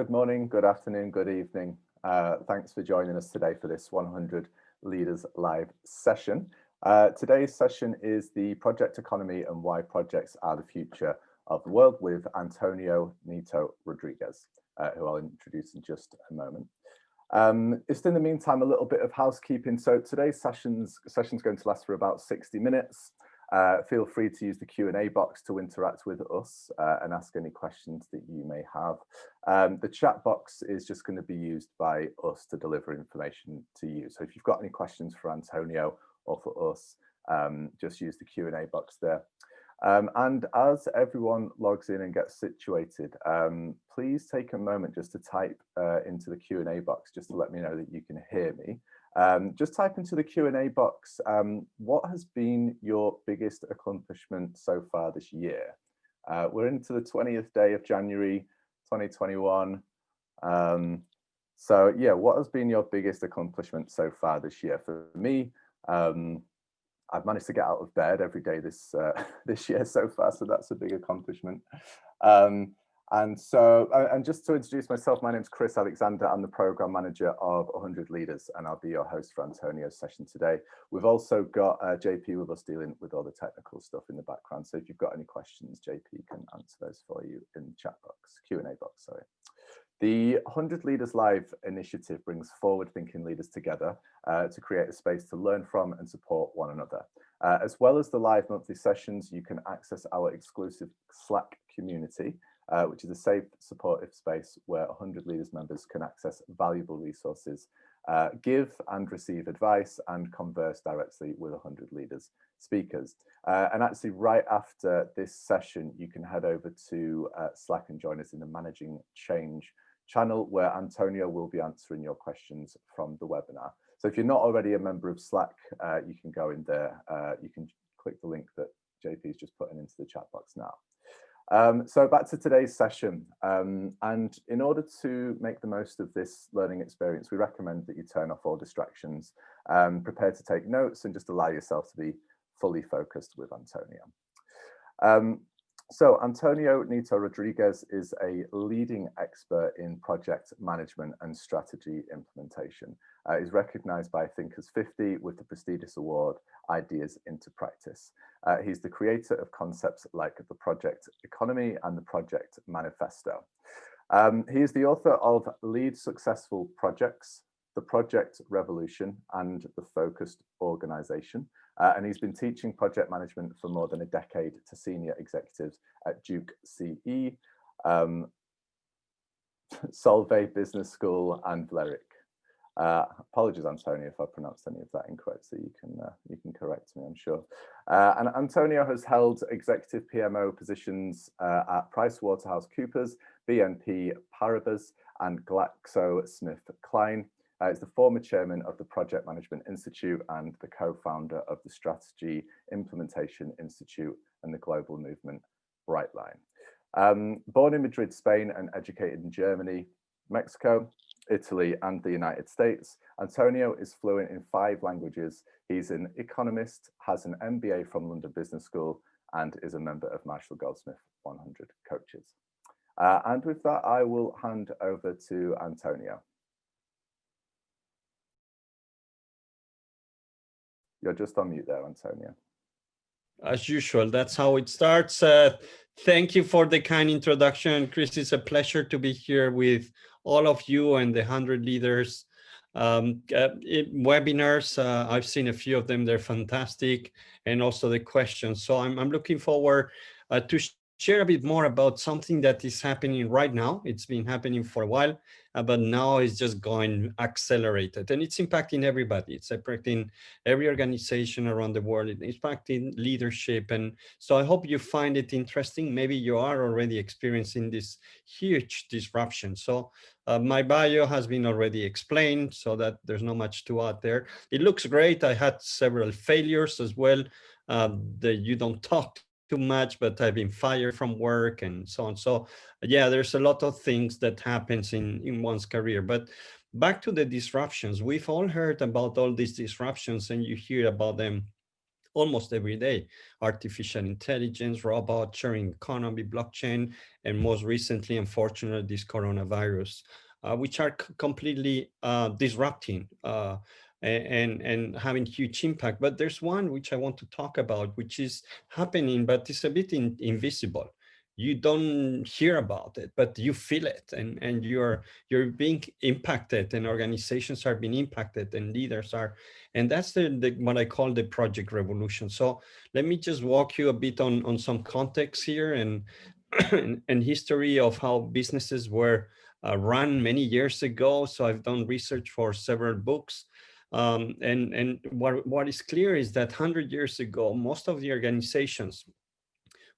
good morning, good afternoon, good evening. Thanks for joining us today for this 100 Leaders Live session. Today's session is the project economy and why projects are the future of the world with Antonio Nieto-Rodriguez, who I'll introduce in just a moment. Just in the meantime, a little bit of housekeeping. So today's session's going to last for about 60 minutes. Feel free to use the Q&A box to interact with us and ask any questions that you may have. The chat box is just going to be used by us to deliver information to you. So if you've got any questions for Antonio or for us, just use the Q&A box there. And as everyone logs in and gets situated, please take a moment just to type into the Q&A box just to let me know that you can hear me. Just type into the Q&A box, what has been your biggest accomplishment so far this year? We're into the 20th day of January 2021. So yeah, what has been your biggest accomplishment so far this year? For me, I've managed to get out of bed every day this year so far, so that's a big accomplishment. And just to introduce myself, my name's Chris Alexander. I'm the program manager of 100 Leaders, and I'll be your host for Antonio's session today. We've also got JP with us dealing with all the technical stuff in the background. So if you've got any questions, JP can answer those for you in the chat box, Q&A box, sorry. The 100 Leaders Live initiative brings forward-thinking leaders together to create a space to learn from and support one another. As well as the live monthly sessions, you can access our exclusive Slack community, which is a safe, supportive space where 100 Leaders members can access valuable resources, give and receive advice, and converse directly with 100 Leaders speakers. And actually, right after this session, you can head over to Slack and join us in the Managing Change channel, where Antonio will be answering your questions from the webinar. So if you're not already a member of Slack, you can go in there. You can click the link that JP is just putting into the chat box now. So back to today's session. And in order to make the most of this learning experience, we recommend that you turn off all distractions, prepare to take notes, and just allow yourself to be fully focused with Antonio. So Antonio Nieto-Rodriguez is a leading expert in project management and strategy implementation. He's recognized by Thinkers 50 with the prestigious award Ideas into Practice. He's the creator of concepts like the project economy and the project manifesto. He is the author of Lead Successful Projects, The Project Revolution, and The Focused Organization. And he's been teaching project management for more than a decade to senior executives at Duke CE, Solvay Business School, and Blerick. Apologies, Antonio, if I pronounced any of that incorrect, so you can correct me, I'm sure. And Antonio has held executive PMO positions at PricewaterhouseCoopers, BNP Paribas, and GlaxoSmithKline. He's the former chairman of the Project Management Institute and the co-founder of the Strategy Implementation Institute and the global movement Brightline. Born in Madrid, Spain, and educated in Germany, Mexico, Italy, and the United States, Antonio is fluent in 5 languages. He's an economist, has an MBA from London Business School, and is a member of Marshall Goldsmith 100 Coaches. And with that, I will hand over to Antonio. You're just on mute there, Antonio. As usual, that's how it starts. Thank you for the kind introduction, Chris. It's a pleasure to be here with all of you and the 100 leaders. Webinars, I've seen a few of them, they're fantastic, and also the questions. So I'm looking forward to share a bit more about something that is happening right now. It's been happening for a while, but now it's just going accelerated, and it's impacting everybody. It's impacting every organization around the world. It's impacting leadership. And so I hope you find it interesting. Maybe you are already experiencing this huge disruption. So my bio has been already explained, so that there's not much to add there. It looks great. I had several failures as well. That you don't talk too much, but I've been fired from work and so on. So yeah, there's a lot of things that happens in one's career. But back to the disruptions, we've all heard about all these disruptions, and you hear about them almost every day: artificial intelligence, robot, sharing economy, blockchain, and most recently, unfortunately, this coronavirus, which are completely disrupting and having huge impact. But there's one which I want to talk about, which is happening, but it's a bit invisible. You don't hear about it, but you feel it, and you're being impacted, and organizations are being impacted, and leaders are, and that's the what I call the project revolution. So let me just walk you a bit on some context here, and and history of how businesses were run many years ago. So I've done research for several books. And what is clear is that 100 years ago, most of the organizations,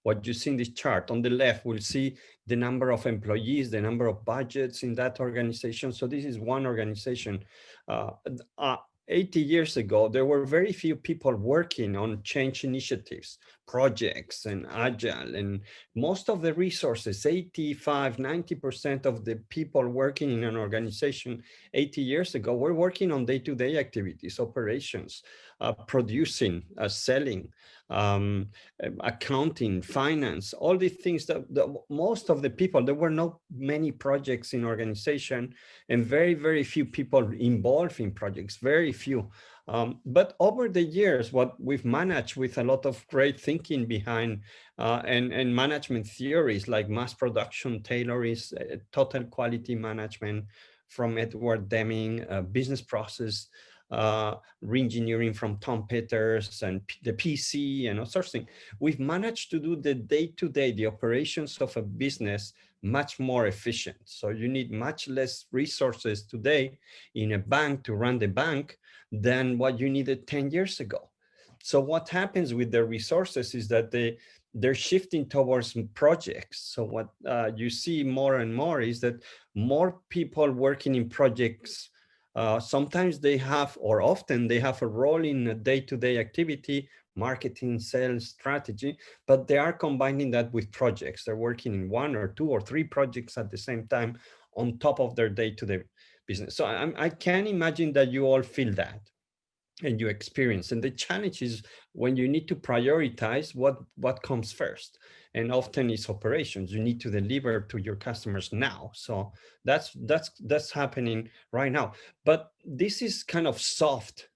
what you see in this chart on the left, we'll see the number of employees, the number of budgets in that organization. So this is one organization. Uh, uh, 80 years ago, there were very few people working on change initiatives, projects, and agile. And most of the resources, 85, 90% of the people working in an organization 80 years ago were working on day-to-day activities, operations, producing, selling, accounting, finance, all these things that most of the people, there were not many projects in organization, and very, very few people involved in projects, very few. But over the years, what we've managed with a lot of great thinking behind and management theories like mass production, Taylor's total quality management from Edward Deming, business process, re-engineering from Tom Peters, and the PC and all sorts of things. We've managed to do the day-to-day, the operations of a business much more efficient. So you need much less resources today in a bank to run the bank than what you needed 10 years ago. So what happens with the resources is that they're shifting towards projects. So what you see more and more is that more people working in projects, sometimes they have, or often they have, a role in a day-to-day activity, marketing, sales, strategy, but they are combining that with projects. They're working in 1 or 2 or 3 projects at the same time on top of their day-to-day business. So I can imagine that you all feel that and you experience. And the challenge is when you need to prioritize what comes first. And often it's operations. You need to deliver to your customers now. So that's happening right now. But this is kind of soft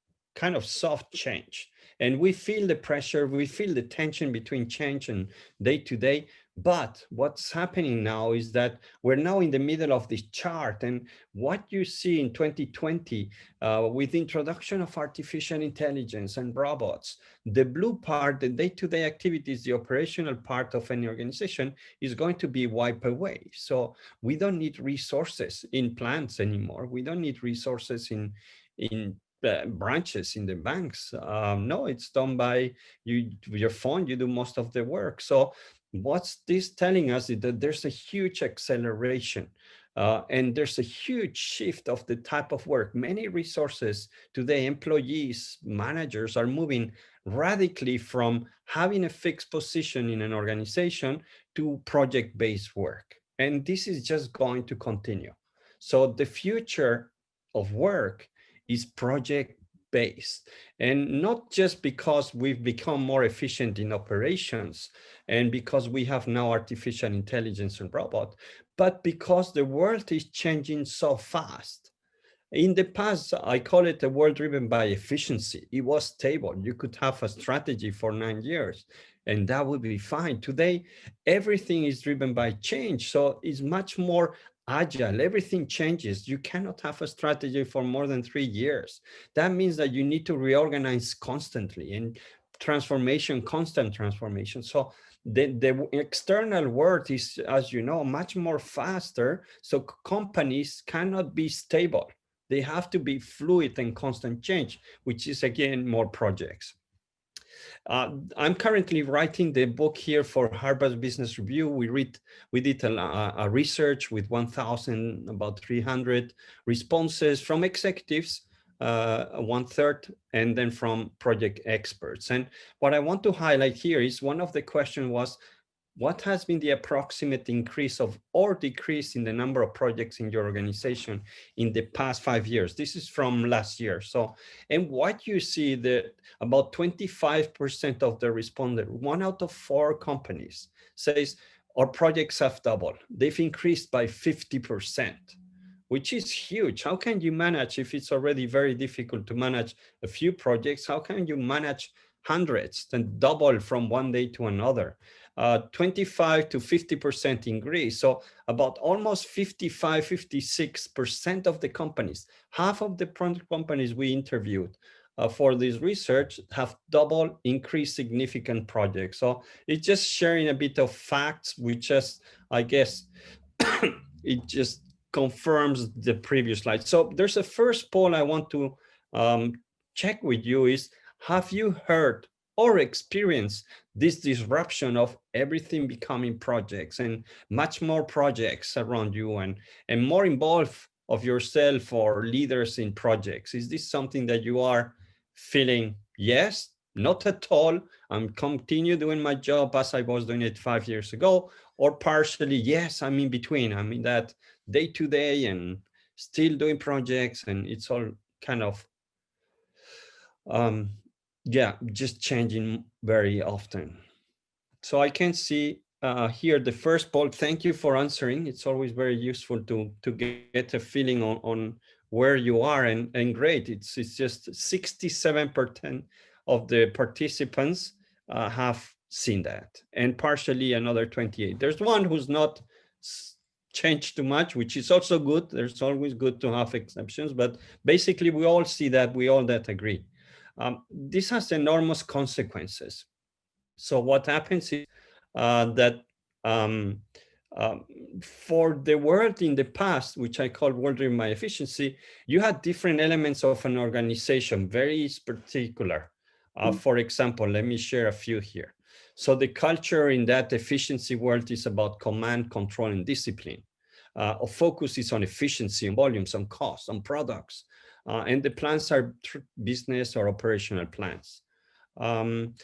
change. And we feel the pressure, we feel the tension between change and day to day. But what's happening now is that we're now in the middle of this chart. And what you see in 2020 with the introduction of artificial intelligence and robots, the blue part, the day-to-day activities, the operational part of any organization is going to be wiped away. So we don't need resources in plants anymore. We don't need resources in branches in the banks. No, it's done by your phone. You do most of the work. So what's this telling us is that there's a huge acceleration and there's a huge shift of the type of work. Many resources today, employees, managers are moving radically from having a fixed position in an organization to project-based work. And this is just going to continue. So the future of work is project-based, and not just because we've become more efficient in operations and because we have now artificial intelligence and robot, but because the world is changing so fast. In the past, I call it a world driven by efficiency. It was stable. You could have a strategy for 9 years and that would be fine. Today, everything is driven by change. So it's much more agile. Everything changes. You cannot have a strategy for more than 3 years. That means that you need to reorganize constantly, and transformation, constant transformation. So the external world is, as you know, much more faster. So companies cannot be stable. They have to be fluid and constant change, which is again more projects. I'm currently writing the book here for Harvard Business Review. We did a research with 1,000, about 300 responses from executives, 1/3, and then from project experts. And what I want to highlight here is one of the questions was, what has been the approximate increase of or decrease in the number of projects in your organization in the past 5 years? This is from last year. So, and what you see that about 25% of the respondents, 1 out of 4 companies says our projects have doubled. They've increased by 50%, which is huge. How can you manage, if it's already very difficult to manage a few projects, how can you manage hundreds and double from one day to another? 25 to 50% increase. So about almost 55, 56% of the companies, half of the companies we interviewed for this research have double increased significant projects. So it's just sharing a bit of facts, which just, I guess, it just confirms the previous slide. So there's a first poll I want to check with you is, have you heard or experienced this disruption of everything becoming projects and much more projects around you and more involved of yourself or leaders in projects? Is this something that you are feeling? Yes, not at all. I'm continue doing my job as I was doing it 5 years ago, or partially, yes, I'm in between. I'm in that day to day and still doing projects, and it's all kind of yeah, just changing very often. So I can see here the first poll. Thank you for answering. It's always very useful to get a feeling on where you are, and great. It's just 67% of the participants have seen that, and partially another 28. There's one who's not changed too much, which is also good. There's always good to have exceptions, but basically we all see that, we all that agree. This has enormous consequences. So what happens is that for the world in the past, which I call world driven by efficiency, you had different elements of an organization, very particular. For example, let me share a few here. So the culture in that efficiency world is about command, control, and discipline. Our focus is on efficiency and volumes, on costs, on products. And the plans are business or operational plans. On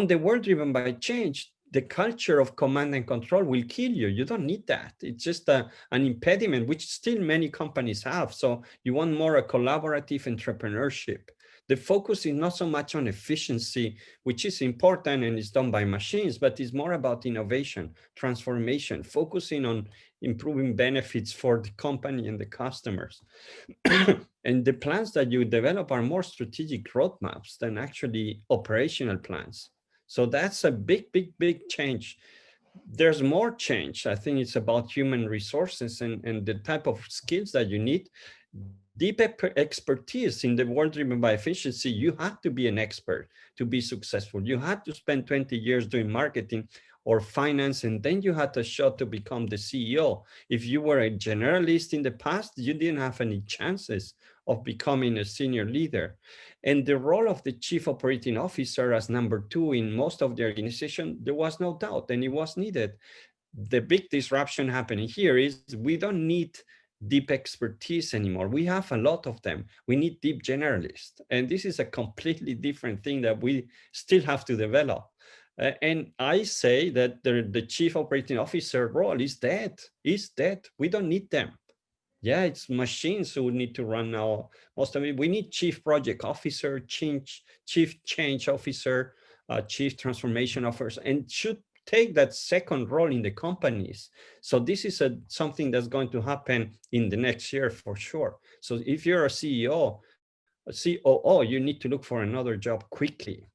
the world driven by change, the culture of command and control will kill you. You don't need that. It's just an impediment, which still many companies have. So you want more a collaborative entrepreneurship. The focus is not so much on efficiency, which is important and is done by machines, but it's more about innovation, transformation, focusing on improving benefits for the company and the customers. And the plans that you develop are more strategic roadmaps than actually operational plans. So that's a big, big, big change. There's more change. I think it's about human resources and the type of skills that you need. Deep expertise in the world driven by efficiency. You have to be an expert to be successful. You had to spend 20 years doing marketing or finance, and then you had a shot to become the CEO. If you were a generalist in the past, you didn't have any chances of becoming a senior leader. And the role of the chief operating officer as number 2 in most of the organization, there was no doubt, and it was needed. The big disruption happening here is we don't need deep expertise anymore. We have a lot of them. We need deep generalists. And this is a completely different thing that we still have to develop. And I say that the chief operating officer role is dead. Is dead. We don't need them. Yeah, it's machines who need to run now. Most of it. We need chief project officer, chief change officer, chief transformation officer, and should take that second role in the companies. So this is something that's going to happen in the next year for sure. So if you're a CEO, a COO, you need to look for another job quickly.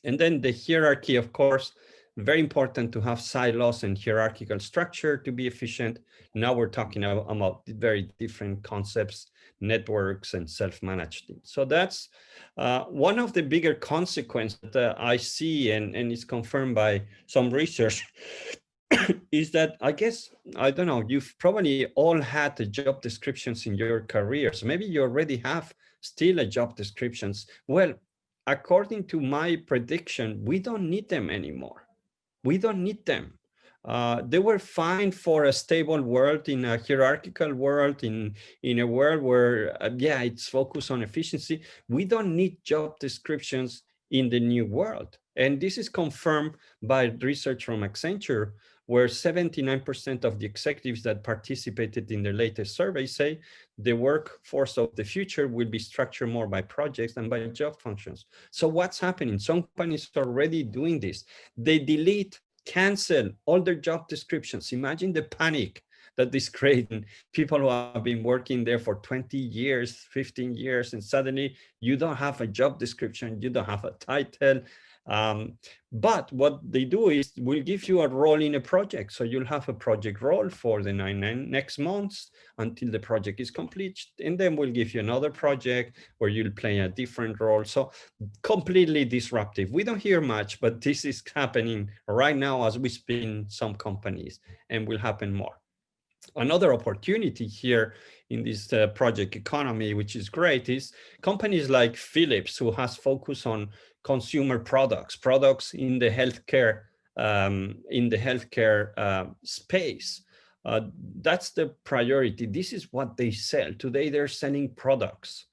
And then the hierarchy, of course, very important to have silos and hierarchical structure to be efficient. Now we're talking about very different concepts, networks and self-managed teams. So that's one of the bigger consequences that I see, and is confirmed by some research, is that I guess, I don't know, you've probably all had the job descriptions in your careers. Maybe you already have still a job descriptions. Well, according to my prediction, we don't need them anymore. We don't need them. They were fine for a stable world, in a hierarchical world, in a world where, it's focused on efficiency. We don't need job descriptions in the new world. And this is confirmed by research from Accenture, where 79% of the executives that participated in the latest survey say the workforce of the future will be structured more by projects than by job functions. So what's happening? Some companies are already doing this. They delete, cancel all their job descriptions. Imagine the panic that is creating. People who have been working there for 20 years, 15 years, and suddenly you don't have a job description, you don't have a title. But what they do is we'll give you a role in a project. So you'll have a project role for the next months until the project is complete. And then we'll give you another project where you'll play a different role. So completely disruptive. We don't hear much, but this is happening right now as we speak in some companies, and will happen more. Another opportunity here in this project economy, which is great, is companies like Philips, who has focused on consumer products in the healthcare space. That's the priority. This is what they sell. Today, they're selling products,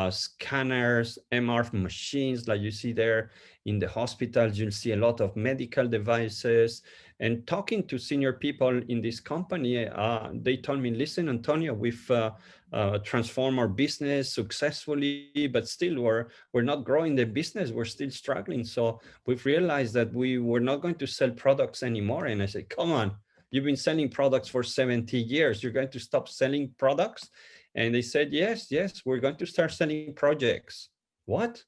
scanners, MR machines, like you see there in the hospitals. You'll see a lot of medical devices. And talking to senior people in this company, they told me, listen, Antonio, we've transformed our business successfully, but still we're not growing the business. We're still struggling. So we've realized that we were not going to sell products anymore. And I said, come on, you've been selling products for 70 years. You're going to stop selling products? And they said, yes, we're going to start selling projects. What?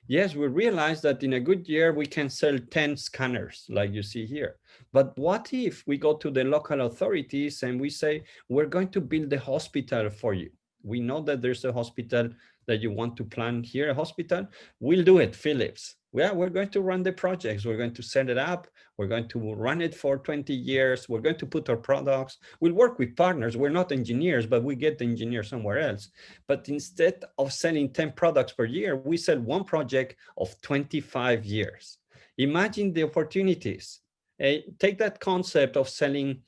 Yes, we realized that in a good year, we can sell 10 scanners like you see here. But what if we go to the local authorities and we say, we're going to build a hospital for you? We know that there's a hospital that you want to plan here, a hospital. We'll do it, Philips. Yeah, we're going to run the projects. We're going to set it up. We're going to run it for 20 years. We're going to put our products. We'll work with partners. We're not engineers, but we get the engineer somewhere else. But instead of selling 10 products per year, we sell one project of 25 years. Imagine the opportunities. Take that concept of selling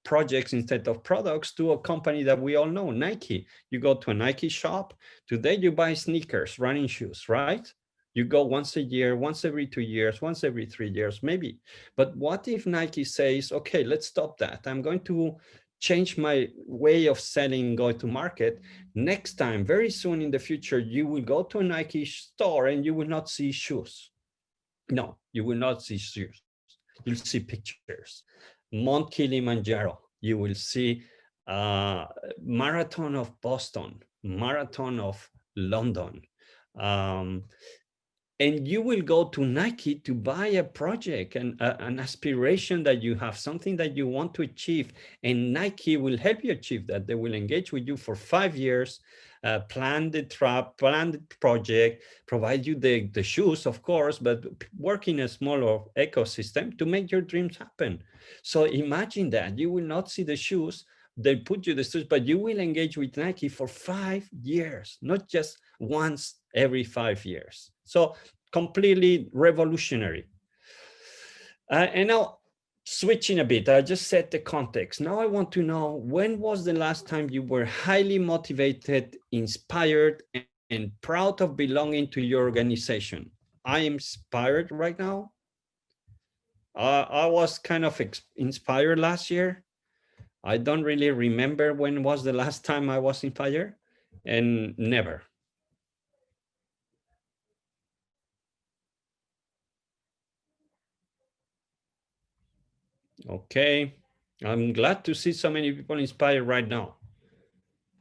projects instead of products to a company that we all know, Nike. You go to a Nike shop. Today you buy sneakers, running shoes, right? You go once a year, once every 2 years, once every 3 years, maybe. But what if Nike says, okay, let's stop that. I'm going to change my way of selling, go to market. Next time, very soon in the future, you will go to a Nike store and you will not see shoes. No, you will not see shoes. You'll see pictures. Mount Kilimanjaro, you will see Marathon of Boston, Marathon of London. And you will go to Nike to buy a project and an aspiration that you have, something that you want to achieve. And Nike will help you achieve that. They will engage with you for 5 years, plan the project, provide you the shoes, of course, but work in a smaller ecosystem to make your dreams happen. So imagine that you will not see the shoes. They put you the shoes, but you will engage with Nike for 5 years, not just once every 5 years. So completely revolutionary. And now switching a bit, I just set the context. Now I want to know, when was the last time you were highly motivated, inspired, and proud of belonging to your organization? I am inspired right now. I was kind of inspired last year. I don't really remember when was the last time I was inspired, and never. Okay, I'm glad to see so many people inspired right now.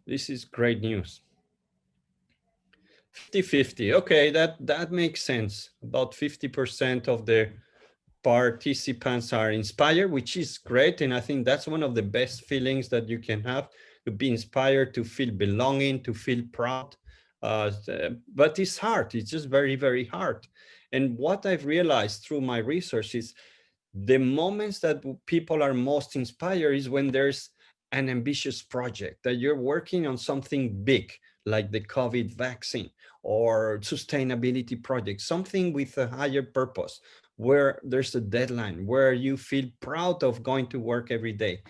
This is great news. 50-50, okay, that makes sense. About 50% of the participants are inspired, which is great. And I think that's one of the best feelings that you can have, to be inspired, to feel belonging, to feel proud. But it's hard, it's just very, very hard. And what I've realized through my research is the moments that people are most inspired is when there's an ambitious project, that you're working on something big, like the COVID vaccine or sustainability project, something with a higher purpose, where there's a deadline, where you feel proud of going to work every day.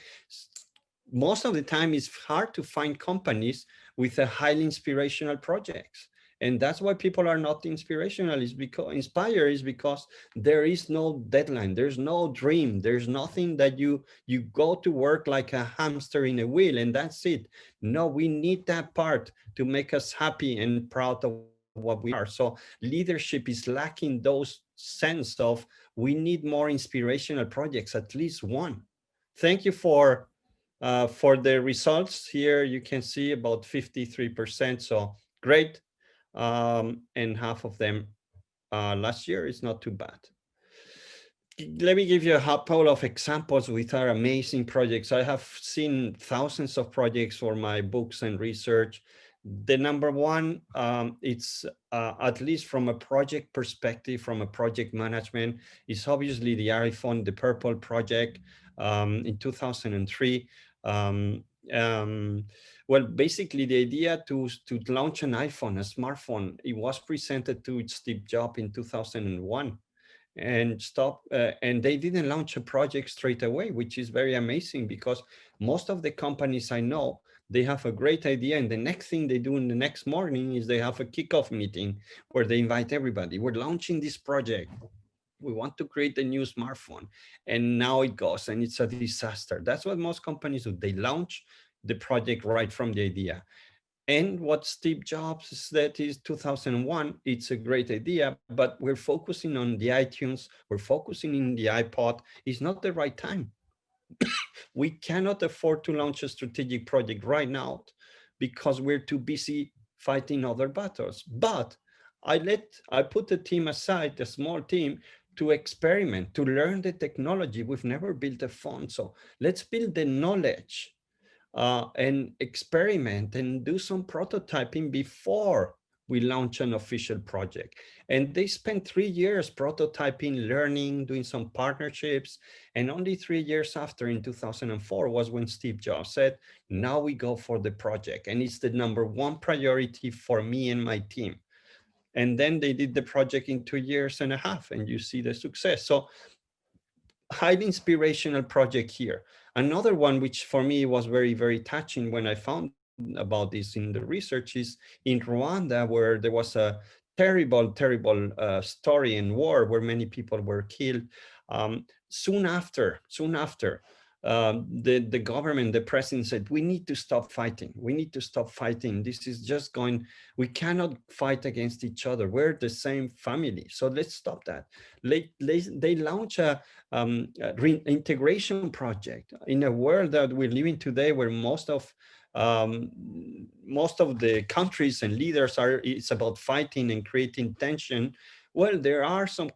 Most of the time, it's hard to find companies with a highly inspirational projects. And that's why people are not inspirational, is because inspired is because there is no deadline, there's no dream, there's nothing that you go to work like a hamster in a wheel and that's it. No, we need that part to make us happy and proud of what we are. So leadership is lacking those sense of, we need more inspirational projects, at least one. Thank you for the results. Here you can see about 53%, so great. And half of them last year is not too bad. Let me give you a couple of examples with our amazing projects. I have seen thousands of projects for my books and research. The number one, it's at least from a project perspective, from a project management, is obviously the iPhone, the Purple project in 2003. Um, um, well, basically the idea to launch an iPhone, a smartphone, it was presented to Steve Jobs in 2001 and they didn't launch a project straight away, which is very amazing because most of the companies I know, they have a great idea and the next thing they do in the next morning is they have a kickoff meeting where they invite everybody. We're launching this project. We want to create a new smartphone. And now it goes and it's a disaster. That's what most companies do. They launch the project right from the idea. And what Steve Jobs said is 2001, it's a great idea, but we're focusing on the iTunes, we're focusing in the iPod. It's not the right time. We cannot afford to launch a strategic project right now because we're too busy fighting other battles. But I put a team aside, a small team, to experiment, to learn the technology. We've never built a phone, so let's build the knowledge and experiment and do some prototyping before we launch an official project. And they spent 3 years prototyping, learning, doing some partnerships. And only 3 years after, in 2004, was when Steve Jobs said, now we go for the project. And it's the number one priority for me and my team. And then they did the project in 2.5 years, and you see the success. So highly inspirational project here. Another one, which for me was very, very touching when I found about this in the research, is in Rwanda, where there was a terrible, terrible story and war where many people were killed. Soon after, the government, the president said, we need to stop fighting. We need to stop fighting. This is just going, we cannot fight against each other. We're the same family. So let's stop that. They launch a reintegration project in a world that we're living today, where most of the countries and leaders it's about fighting and creating tension. Well, there are some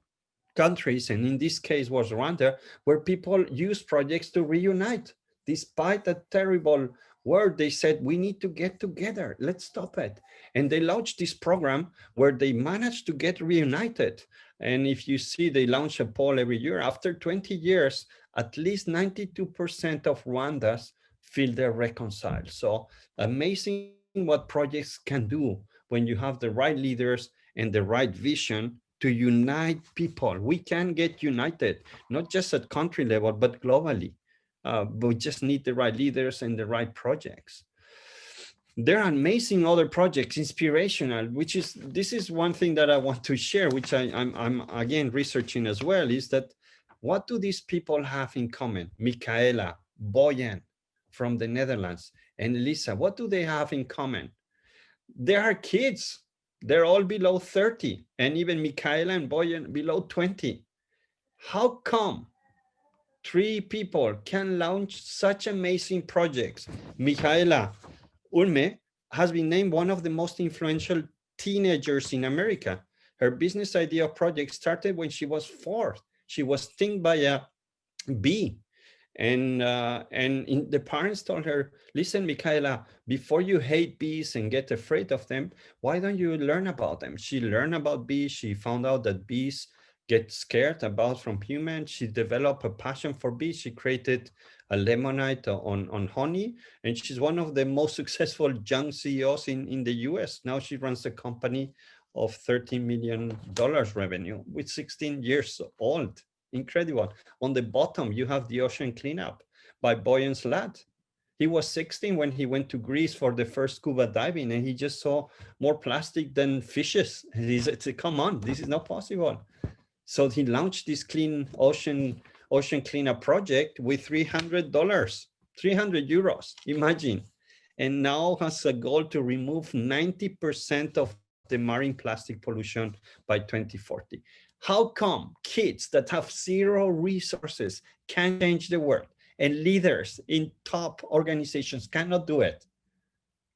countries, and in this case was Rwanda, where people use projects to reunite. Despite a terrible war, they said, we need to get together, let's stop it. And they launched this program where they managed to get reunited. And if you see, they launch a poll every year. After 20 years, at least 92% of Rwandans feel they're reconciled. So amazing what projects can do when you have the right leaders and the right vision to unite people. We can get united, not just at country level, but globally. But we just need the right leaders and the right projects. There are amazing other projects, inspirational, this is one thing that I want to share, which I'm again researching as well, is that what do these people have in common? Michaela, Boyan from the Netherlands, and Lisa, what do they have in common? They are kids. They're all below 30, and even Michaela and Boyan below 20. How come 3 people can launch such amazing projects? Michaela Ulme has been named one of the most influential teenagers in America. Her business idea project started when she was 4. She was stung by a bee. And the parents told her, listen, Michaela, before you hate bees and get afraid of them, why don't you learn about them? She learned about bees. She found out that bees get scared about from humans. She developed a passion for bees. She created a lemonade on honey. And she's one of the most successful young CEOs in the US. Now she runs a company of $13 million revenue with 16 years old. Incredible. On the bottom, you have the ocean cleanup by Boyan's lad. He was 16 when he went to Greece for the first scuba diving, and he just saw more plastic than fishes. And he said, come on, this is not possible. So he launched this clean ocean cleanup project with $300, 300 euros, imagine. And now has a goal to remove 90% of the marine plastic pollution by 2040. How come kids that have zero resources can change the world and leaders in top organizations cannot do it?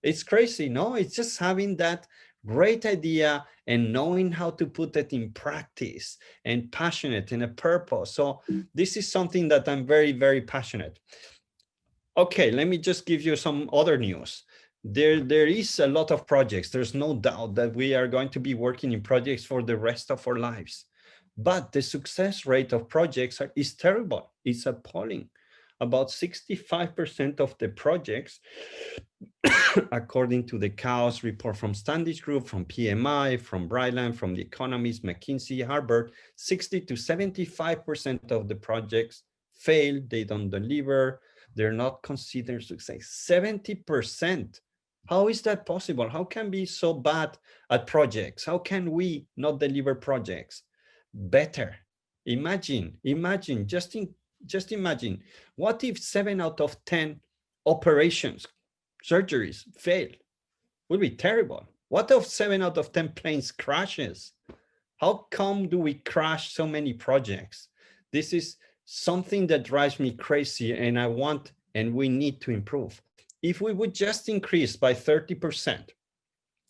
It's crazy, no? It's just having that great idea and knowing how to put it in practice and passionate and a purpose. So this is something that I'm very, very passionate. Okay, let me just give you some other news. There is a lot of projects. There's no doubt that we are going to be working in projects for the rest of our lives. But the success rate of projects is terrible. It's appalling. About 65% of the projects, according to the Chaos report from Standish Group, from PMI, from Brightline, from The Economist, McKinsey, Harvard, 60 to 75% of the projects fail, they don't deliver, they're not considered success. 70%. How is that possible? How can we be so bad at projects? How can we not deliver projects better? Imagine, just imagine, what if 7 out of 10 operations, surgeries fail? Would be terrible. What if 7 out of 10 planes crashes? How come do we crash so many projects? This is something that drives me crazy, and I want and we need to improve. If we would just increase by 30%,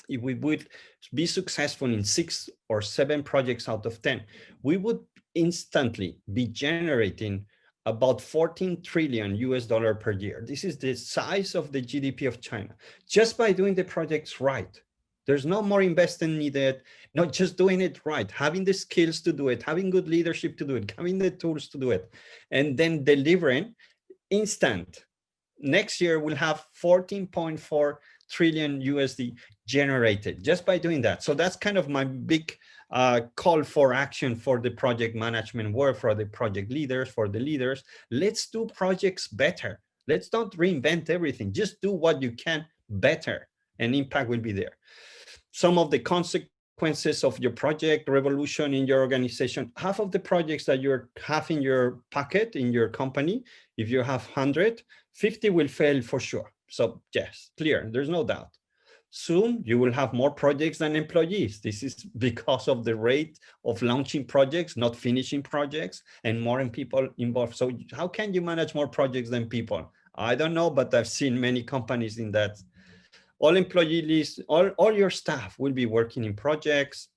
if we would be successful in 6 or 7 projects out of 10, we would instantly be generating about 14 trillion US dollar per year. This is the size of the GDP of China, just by doing the projects right. There's no more investment needed, not just doing it right, having the skills to do it, having good leadership to do it, having the tools to do it, and then delivering instant. Next year, we'll have 14.4 trillion USD generated just by doing that. So that's kind of my big call for action for the project management work, for the project leaders, for the leaders. Let's do projects better. Let's not reinvent everything. Just do what you can better, and impact will be there. Some of the consequences of your project revolution in your organization, half of the projects that you have in your pocket, in your company, if you have 100, 50 will fail for sure. So yes, clear, there's no doubt. Soon you will have more projects than employees. This is because of the rate of launching projects, not finishing projects, and more people involved. So how can you manage more projects than people? I don't know, but I've seen many companies in that. All employees, all your staff will be working in projects.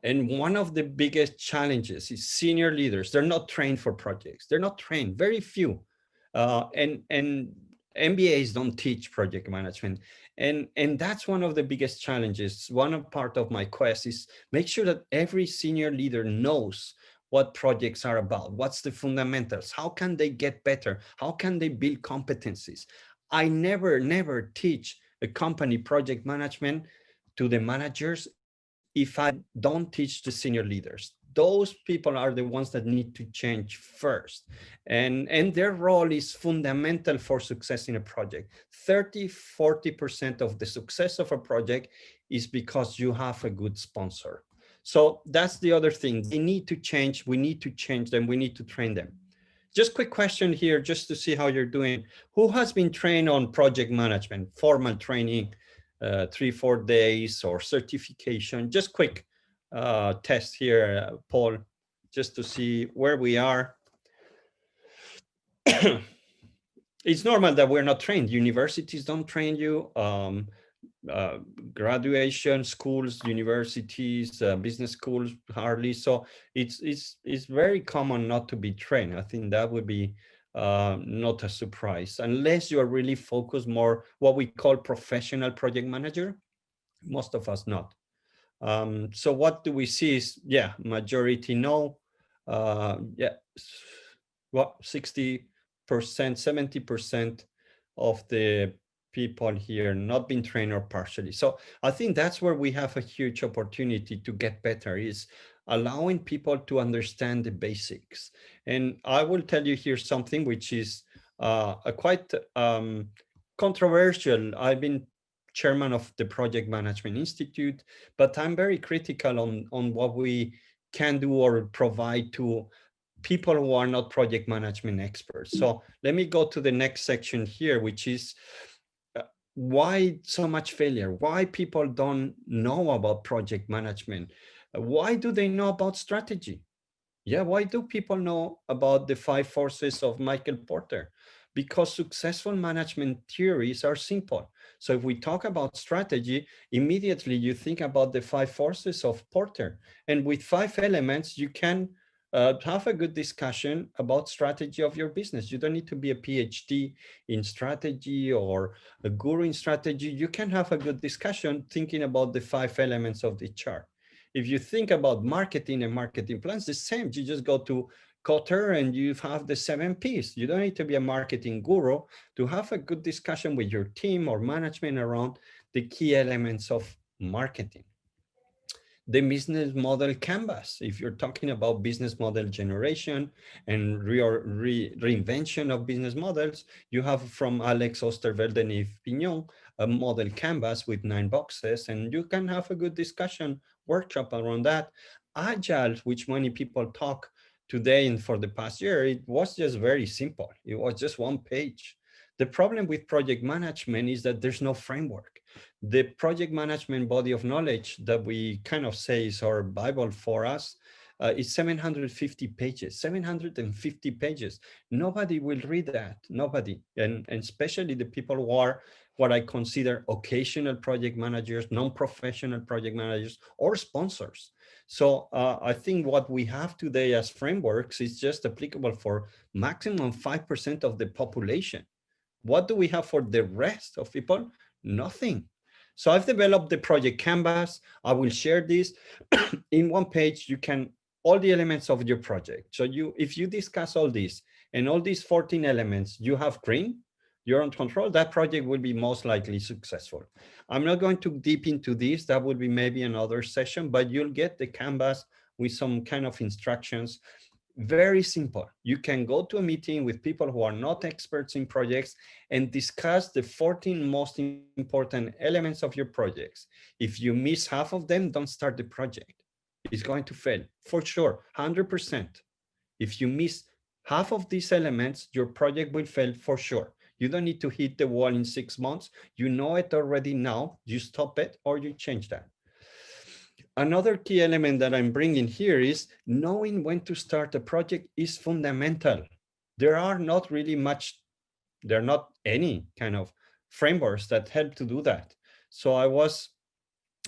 And one of the biggest challenges is senior leaders. They're not trained for projects. They're not trained, very few. And MBAs don't teach project management. And that's one of the biggest challenges. One part of my quest is make sure that every senior leader knows what projects are about, what's the fundamentals, how can they get better, how can they build competencies. I never teach a company project management to the managers if I don't teach the senior leaders. Those people are the ones that need to change first. And their role is fundamental for success in a project. 30–40% of the success of a project is because you have a good sponsor. So that's the other thing. They need to change. We need to change them. We need to train them. Just quick question here, just to see how you're doing. Who has been trained on project management, formal training, 3–4 days, or certification? Just quick test here, Paul, just to see where we are. It's normal that we're not trained. Universities don't train you. Graduation schools, universities, business schools, hardly. So it's very common not to be trained. I think that would be not a surprise, unless you are really focused more what we call professional project manager. Most of us not. So what do we see is, yeah, majority no. Yeah, what, 60%, 70% of the people here not been trained or partially. So I think that's where we have a huge opportunity to get better, is allowing people to understand the basics. And I will tell you here something which is a quite controversial. I've been chairman of the Project Management Institute, but I'm very critical on what we can do or provide to people who are not project management experts. So let me go to the next section here, which is why so much failure? Why people don't know about project management? Why do they know about strategy? Yeah, why do people know about the 5 forces of Michael Porter? Because successful management theories are simple. So if we talk about strategy, immediately you think about the 5 forces of Porter. And with 5 elements, you can have a good discussion about strategy of your business. You don't need to be a PhD in strategy or a guru in strategy. You can have a good discussion thinking about the 5 elements of the chart. If you think about marketing and marketing plans, the same. You just go to Kotter and you have the 7 Ps. You don't need to be a marketing guru to have a good discussion with your team or management around the key elements of marketing. The business model canvas. If you're talking about business model generation and reinvention of business models, you have from Alex Ostervelde and Yves Pignon a model canvas with 9 boxes, and you can have a good discussion workshop around that. Agile, which many people talk today and for the past year, it was just very simple. It was just 1 page. The problem with project management is that there's no framework. The project management body of knowledge that we kind of say is our Bible for us is 750 pages, 750 pages. Nobody will read that, nobody. And especially the people who are what I consider occasional project managers, non-professional project managers, or sponsors. So I think what we have today as frameworks is just applicable for maximum 5% of the population. What do we have for the rest of people? Nothing. So I've developed the project canvas. I will share this. In 1 page, you can, all the elements of your project. So if you discuss all this and all these 14 elements, you have green, you're on control, that project will be most likely successful. I'm not going to deep into this. That would be maybe another session, but you'll get the canvas with some kind of instructions. Very simple. You can go to a meeting with people who are not experts in projects and discuss the 14 most important elements of your projects. If you miss half of them, don't start the project. It's going to fail for sure, 100%. If you miss half of these elements, your project will fail for sure. You don't need to hit the wall in 6 months. You know it already now. You stop it or you change that. Another key element that I'm bringing here is knowing when to start a project is fundamental. There are not any kind of frameworks that help to do that. So I was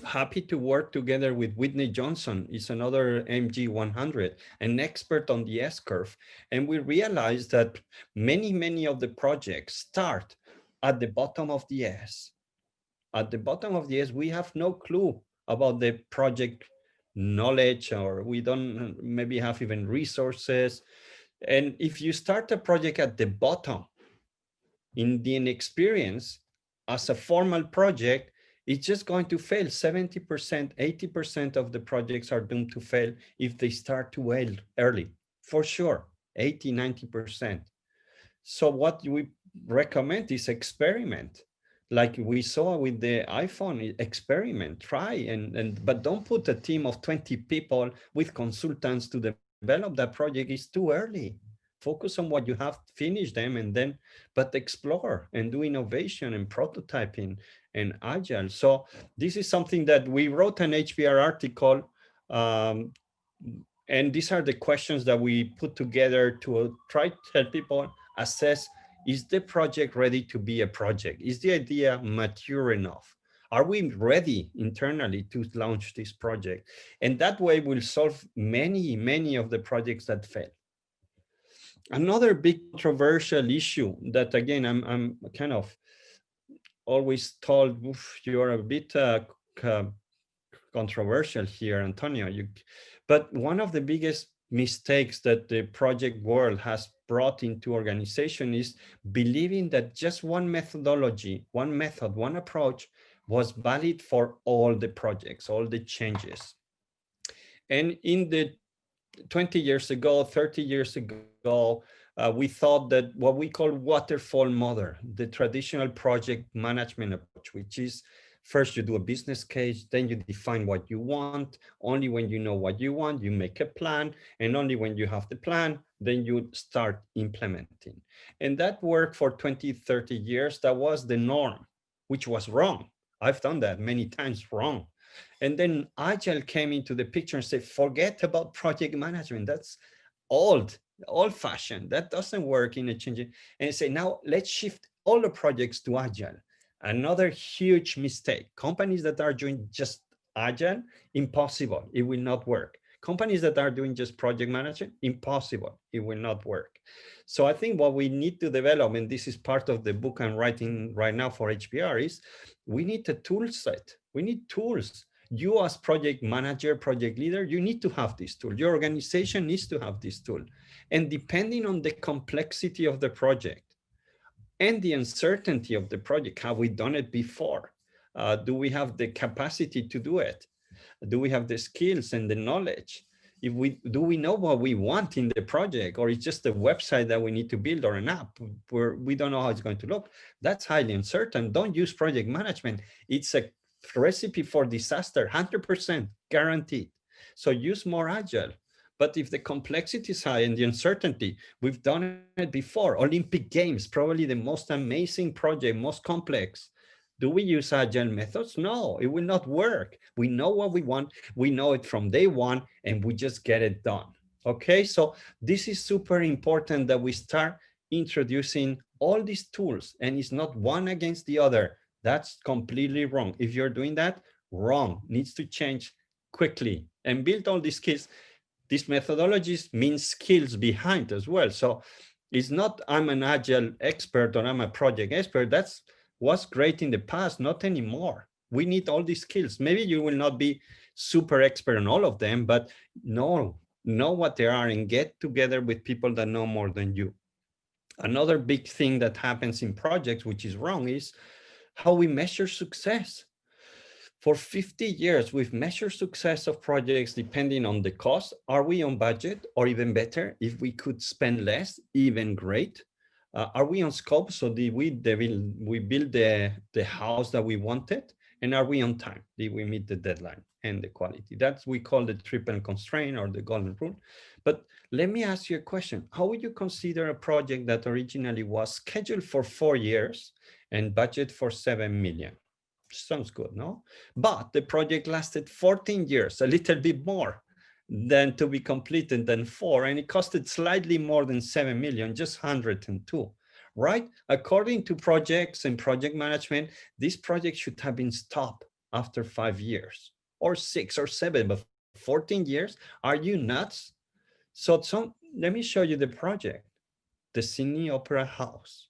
happy to work together with Whitney Johnson. He's another MG100, an expert on the S-curve. And we realized that many of the projects start at the bottom of the S. At the bottom of the S, we have no clue about the project knowledge, or we don't maybe have even resources. And if you start a project at the bottom, in the inexperience, as a formal project, it's just going to fail. 70%, 80% of the projects are doomed to fail if they start too early, for sure, 80, 90%. So what we recommend is experiment. Like we saw with the iPhone, experiment, try, but don't put a team of 20 people with consultants to develop that project. It's too early. Focus on what you have, finish them, and then, but explore and do innovation and prototyping and agile. So this is something that we wrote an HBR article, and these are the questions that we put together to try to help people assess, is the project ready to be a project? Is the idea mature enough? Are we ready internally to launch this project? And that way we'll solve many of the projects that fail. Another big controversial issue that, again, I'm kind of always told, you're a bit controversial here, Antonio. But one of the biggest mistakes that the project world has brought into organization is believing that just one methodology, one method, one approach was valid for all the projects, all the changes. And in the 20 years ago, 30 years ago, we thought that what we call waterfall model, the traditional project management approach, which is first you do a business case, then you define what you want. Only when you know what you want, you make a plan. And only when you have the plan, then you start implementing. And that worked for 20, 30 years. That was the norm, which was wrong. I've done that many times wrong. And then Agile came into the picture and said, forget about project management. That's old fashioned. That doesn't work in a changing. And say, now let's shift all the projects to Agile. Another huge mistake. Companies that are doing just Agile, impossible. It will not work. Companies that are doing just project management, impossible. It will not work. So I think what we need to develop, and this is part of the book I'm writing right now for HBR, is we need a tool set. We need tools. You as project manager, project leader, you need to have this tool. Your organization needs to have this tool. And depending on the complexity of the project and the uncertainty of the project, have we done it before? Do we have the capacity to do it? Do we have the skills and the knowledge? Do we know what we want in the project, or it's just a website that we need to build or an app where we don't know how it's going to look? That's highly uncertain. Don't use project management. It's a recipe for disaster, 100% guaranteed. So use more Agile. But if the complexity is high and the uncertainty, we've done it before. Olympic Games, probably the most amazing project, most complex. Do we use Agile methods? No, it will not work. We know what we want. We know it from day one, and we just get it done. Okay, so this is super important that we start introducing all these tools, and it's not one against the other. That's completely wrong. If you're doing that, wrong. Needs to change quickly and build all these skills. These methodologies mean skills behind as well. So it's not I'm an Agile expert or I'm a project expert. That's was great in the past, not anymore. We need all these skills. Maybe you will not be super expert on all of them, but know what they are and get together with people that know more than you. Another big thing that happens in projects, which is wrong, is how we measure success. For 50 years, we've measured success of projects depending on the cost. Are we on budget? Or even better, if we could spend less, even great. Are we on scope? So did we build the house that we wanted? And are we on time? Did we meet the deadline and the quality? That's we call the triple constraint or the golden rule. But let me ask you a question. How would you consider a project that originally was scheduled for 4 years and budget for 7 million? Sounds good, no? But the project lasted 14 years, a little bit more than to be completed than 4, and it costed slightly more than 7 million, just 102, right? According to projects and project management, this project should have been stopped after 5 years or 6 or 7, but 14 years, are you nuts? So let me show you the project, the Sydney Opera House.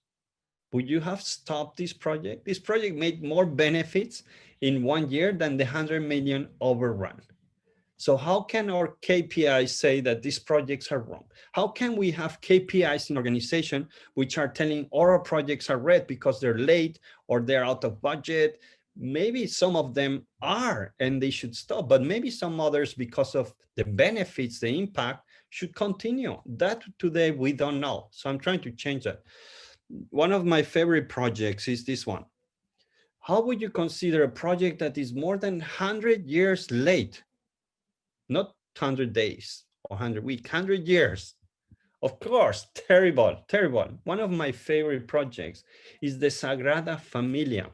Would you have stopped this project? This project made more benefits in 1 year than the 100 million overrun. So how can our KPIs say that these projects are wrong? How can we have KPIs in organization which are telling all our projects are red because they're late or they're out of budget? Maybe some of them are and they should stop, but maybe some others, because of the benefits, the impact, should continue. That today we don't know. So I'm trying to change that. One of my favorite projects is this one. How would you consider a project that is more than 100 years late? Not 100 days or 100 weeks, 100 years. Of course, terrible, terrible. One of my favorite projects is the Sagrada Familia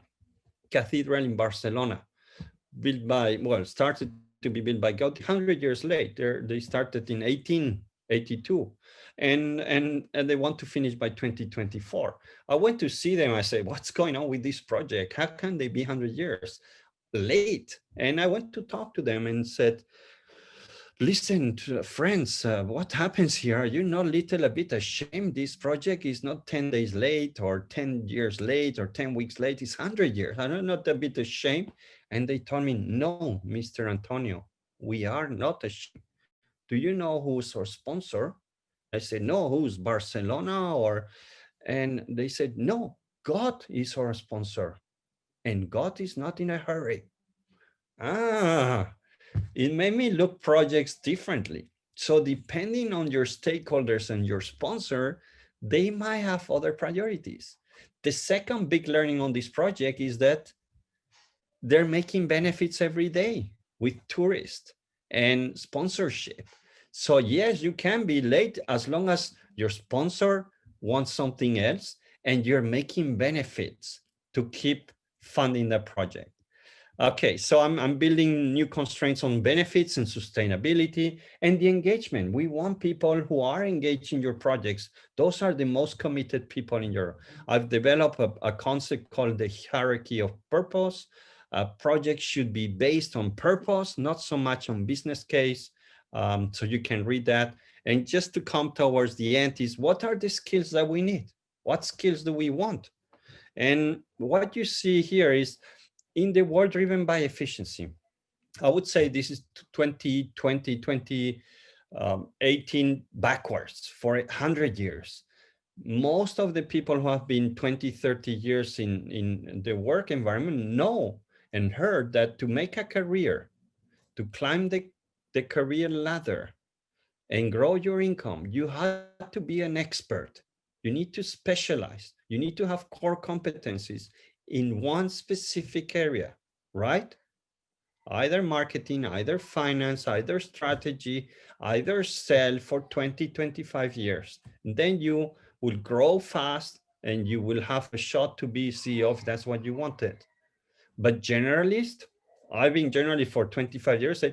Cathedral in Barcelona, built by, well, started to be built by Gaudi 100 years later. They started in 1882. And they want to finish by 2024. I went to see them. I said, what's going on with this project? How can they be 100 years late? And I went to talk to them and said, listen, friends, what happens here? Are you not little a bit ashamed? This project is not 10 days late or 10 years late or 10 weeks late. It's 100 years. Are you not a bit ashamed? And they told me, no, Mr. Antonio, we are not ashamed. Do you know who's our sponsor? I said, no, who's Barcelona? And they said, no, God is our sponsor. And God is not in a hurry. It made me look projects differently. So depending on your stakeholders and your sponsor, they might have other priorities. The second big learning on this project is that they're making benefits every day with tourists and sponsorship. So yes, you can be late as long as your sponsor wants something else and you're making benefits to keep funding the project. Okay, so I'm building new constraints on benefits and sustainability and the engagement. We want people who are engaged in your projects. Those are the most committed people in your. I've developed a concept called the hierarchy of purpose. A project should be based on purpose, not so much on business case. So you can read that. And just to come towards the end is, what are the skills that we need? What skills do we want? And what you see here is, in the world driven by efficiency, I would say this is 2020, 2018 backwards for 100 years. Most of the people who have been 20, 30 years in the work environment know and heard that to make a career, to climb the career ladder and grow your income, you have to be an expert. You need to specialize. You need to have core competencies in one specific area, right? Either marketing, either finance, either strategy, either sell for 20, 25 years. And then you will grow fast and you will have a shot to be CEO if that's what you wanted. But generalist, I've been generalist for 25 years.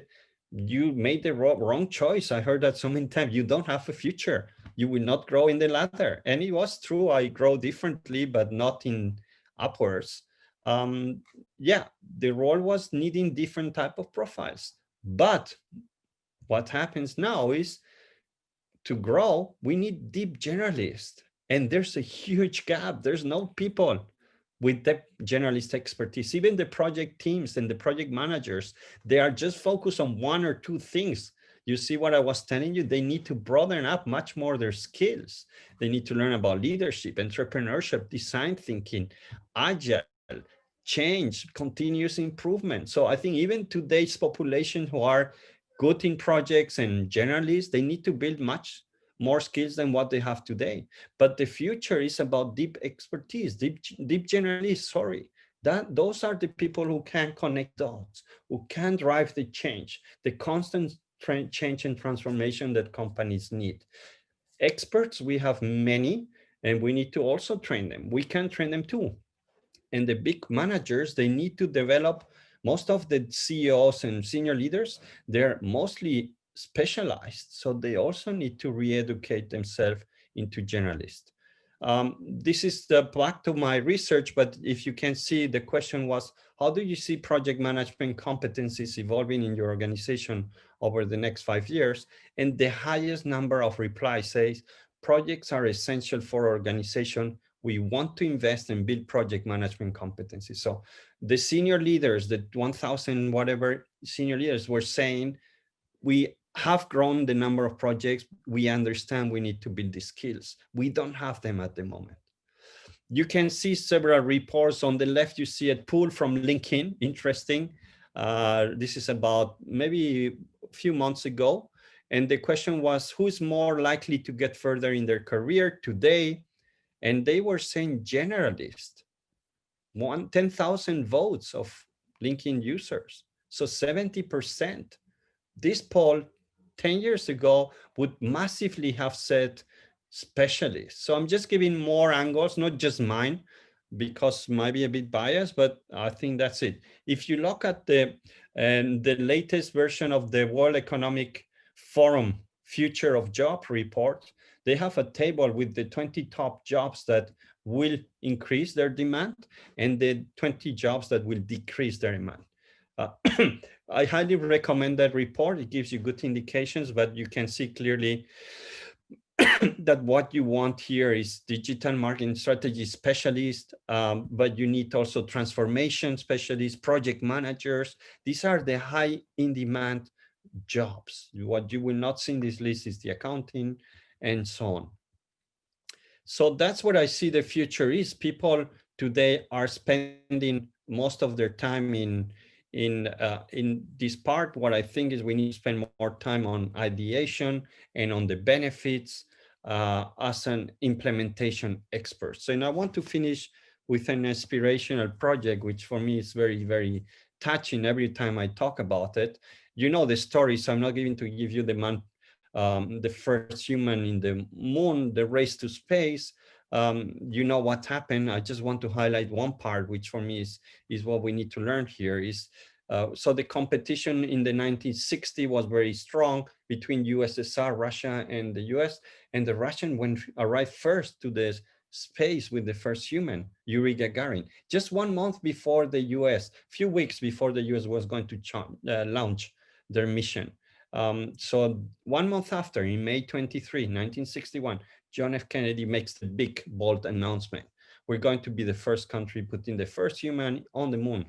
You made the wrong choice. I heard that so many times. You don't have a future. You will not grow in the ladder. And it was true. I grow differently, but not in upwards. Um, yeah, the role was needing different type of profiles. But what happens now is, to grow, we need deep generalists. And there's a huge gap. There's no people with that generalist expertise. Even the project teams and the project managers, they are just focused on one or two things. You see what I was telling you? They need to broaden up much more their skills. They need to learn about leadership, entrepreneurship, design thinking, agile, change, continuous improvement. So I think even today's population who are good in projects and generalists, they need to build much more skills than what they have today. But the future is about deep expertise, deep generalists, sorry. Those are the people who can connect dots, who can drive the change, the constant change and transformation that companies need. Experts, we have many, and we need to also train them. We can train them too. And the big managers, they need to develop. Most of the CEOs and senior leaders, they're mostly specialized. So they also need to re-educate themselves into generalists. This is back to my research, but if you can see, the question was, how do you see project management competencies evolving in your organization over the next 5 years? And the highest number of replies says, projects are essential for organization. We want to invest and build project management competencies. So the senior leaders, the 1,000 whatever senior leaders were saying, we have grown the number of projects. We understand we need to build the skills. We don't have them at the moment. You can see several reports. On the left, you see a poll from LinkedIn, interesting. This is about maybe a few months ago. And the question was, who's more likely to get further in their career today? And they were saying generalist. 10,000 votes of LinkedIn users. So 70%. This poll 10 years ago would massively have said specialist. So I'm just giving more angles, not just mine, because it might be a bit biased, but I think that's it. If you look at the latest version of the World Economic Forum Future of Job report, they have a table with the 20 top jobs that will increase their demand and the 20 jobs that will decrease their demand. I highly recommend that report. It gives you good indications, but you can see clearly that what you want here is digital marketing strategy specialist, but you need also transformation specialists, project managers. These are the high in demand jobs. What you will not see in this list is the accounting and so on. So that's what I see the future is. People today are spending most of their time in in this part, what I think is we need to spend more time on ideation and on the benefits as an implementation expert. So, and I want to finish with an inspirational project, which for me is very, very touching every time I talk about it. You know the story, so I'm not going to give you the man, the first human in the moon, the race to space. You know what happened. I just want to highlight one part, which for me is what we need to learn here. Is so the competition in the 1960s was very strong between USSR, Russia, and the US, and the Russian arrived first to the space with the first human, Yuri Gagarin, just 1 month before the US, few weeks before the US was going to launch their mission. So 1 month after, in May 23, 1961, John F. Kennedy makes the big, bold announcement. We're going to be the first country putting the first human on the moon.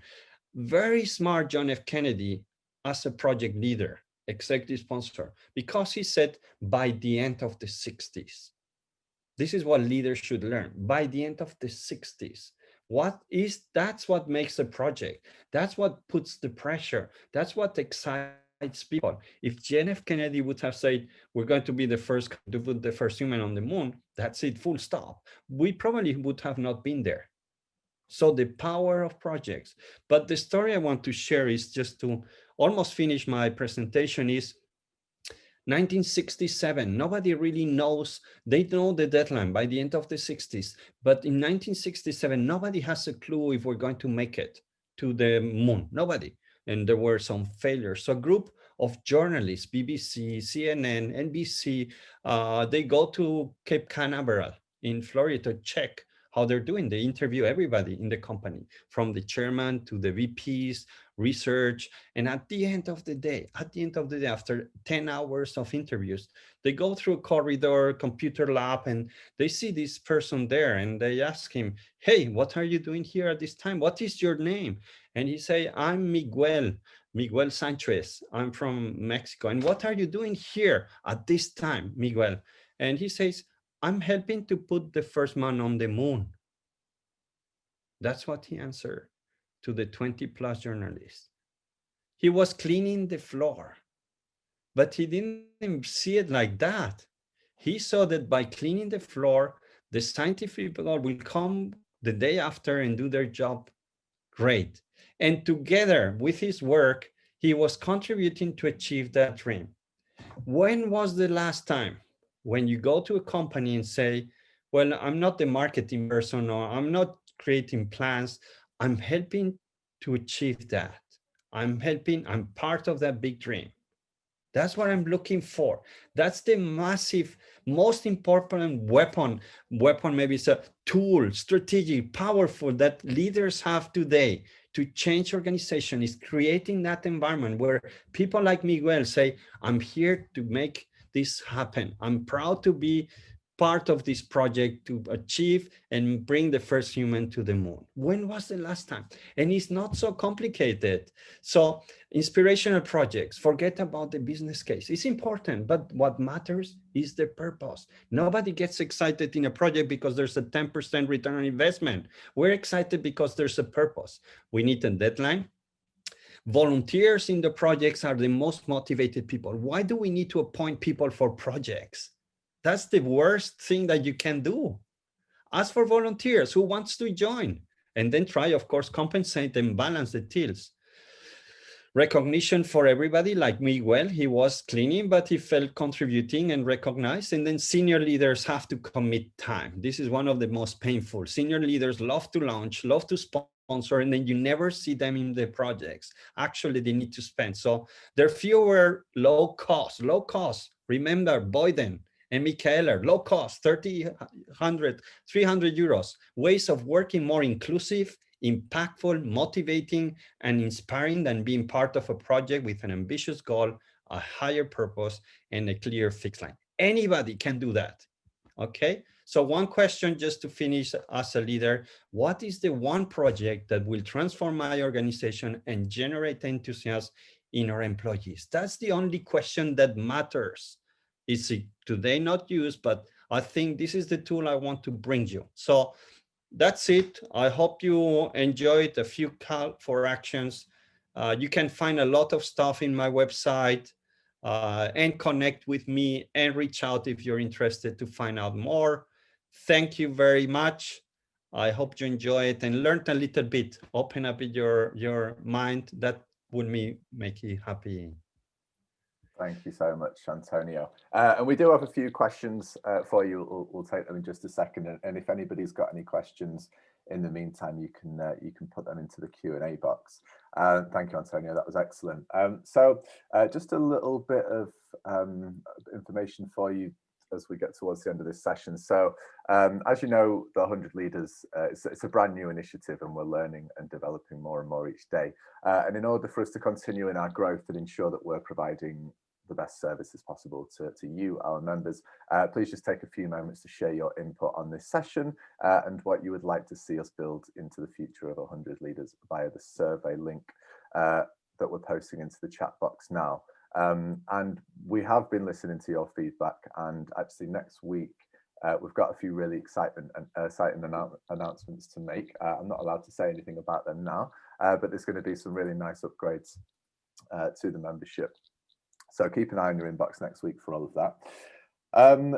Very smart John F. Kennedy as a project leader, executive sponsor, because he said by the end of the 60s. This is what leaders should learn. By the end of the 60s, that's what makes a project. That's what puts the pressure. That's what excites people. If John F. Kennedy would have said, we're going to be the first to put the first human on the moon, that's it, full stop, we probably would have not been there. So the power of projects. But the story I want to share is just to almost finish my presentation is 1967, nobody really knows. They know the deadline by the end of the 60s. But in 1967, nobody has a clue if we're going to make it to the moon. Nobody. And there were some failures. So a group of journalists, BBC, CNN, NBC, they go to Cape Canaveral in Florida to check how they're doing. They interview everybody in the company, from the chairman to the VPs, research. And at the end of the day, after 10 hours of interviews, they go through a corridor, computer lab, and they see this person there, and they ask him, hey, what are you doing here at this time? What is your name? And he say, I'm Miguel Sanchez. I'm from Mexico. And what are you doing here at this time, Miguel? And he says, I'm helping to put the first man on the moon. That's what he answered to the 20 plus journalists. He was cleaning the floor, but he didn't see it like that. He saw that by cleaning the floor, the scientific people will come the day after and do their job great. And together with his work, he was contributing to achieve that dream. When was the last time when you go to a company and say, well, I'm not the marketing person, or I'm not creating plans, I'm helping to achieve that. I'm part of that big dream. That's what I'm looking for. That's the massive, most important weapon maybe it's a tool, strategic, powerful, that leaders have today to change organization, is creating that environment where people like Miguel say, I'm here to make this happen. I'm proud to be part of this project to achieve and bring the first human to the moon. When was the last time? And it's not so complicated. So inspirational projects, forget about the business case. It's important, but what matters is the purpose. Nobody gets excited in a project because there's a 10% return on investment. We're excited because there's a purpose. We need a deadline. Volunteers in the projects are the most motivated people. Why do we need to appoint people for projects? That's the worst thing that you can do. Ask for volunteers who wants to join, and then try, of course, compensate and balance the deals. Recognition for everybody, like Miguel, he was cleaning, but he felt contributing and recognized. And then senior leaders have to commit time. This is one of the most painful. Senior leaders love to launch, love to sponsor, and then you never see them in the projects. Actually, they need to spend. So there are fewer low cost. Remember Boyden and Michaeler, low cost, 300 euros, ways of working more inclusive, impactful, motivating, and inspiring than being part of a project with an ambitious goal, a higher purpose, and a clear fixed line. Anybody can do that, okay? So one question just to finish as a leader, what is the one project that will transform my organization and generate enthusiasm in our employees? That's the only question that matters. It's today not used, but I think this is the tool I want to bring you. So that's it. I hope you enjoyed a few call for actions. You can find a lot of stuff in my website, and connect with me and reach out if you're interested to find out more. Thank you very much. I hope you enjoy it and learned a little bit. Open up your mind. That would make you happy. Thank you so much, Antonio. And we do have a few questions for you. We'll take them in just a second. And if anybody's got any questions in the meantime, you can put them into the Q&A box. Thank you, Antonio. That was excellent. So just a little bit of information for you as we get towards the end of this session. So as you know, the 100 Leaders, it's a brand new initiative, and we're learning and developing more and more each day. And in order for us to continue in our growth and ensure that we're providing the best services possible to you, our members, please just take a few moments to share your input on this session and what you would like to see us build into the future of 100 Leaders via the survey link that we're posting into the chat box now. And we have been listening to your feedback, and actually next week we've got a few really exciting announcements to make. I'm not allowed to say anything about them now, but there's going to be some really nice upgrades to the membership. So keep an eye on your inbox next week for all of that.